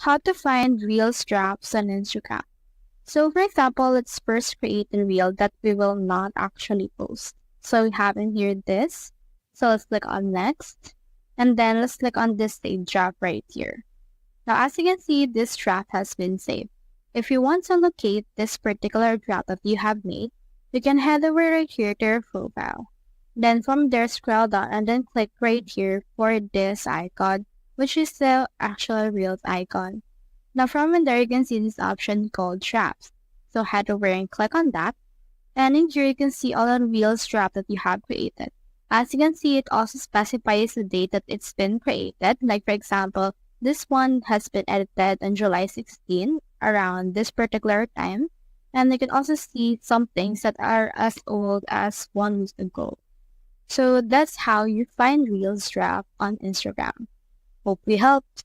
How to find Reels drafts on Instagram. So for example, let's first create a reel that we will not actually post. So we have in here this. So let's click on next. And then let's click on this save draft right here. Now as you can see, this draft has been saved. If you want to locate this particular draft that you have made, you can head over right here to your profile. Then from there, scroll down and then click right here for this icon, which is the actual Reels icon. Now from in there, you can see this option called drafts. So head over and click on that. And in here, you can see all the Reels draft that you have created. As you can see, it also specifies the date that it's been created. Like for example, this one has been edited on July 16 around this particular time. And you can also see some things that are as old as 1 week ago. So that's how you find Reels draft on Instagram. Hope we helped.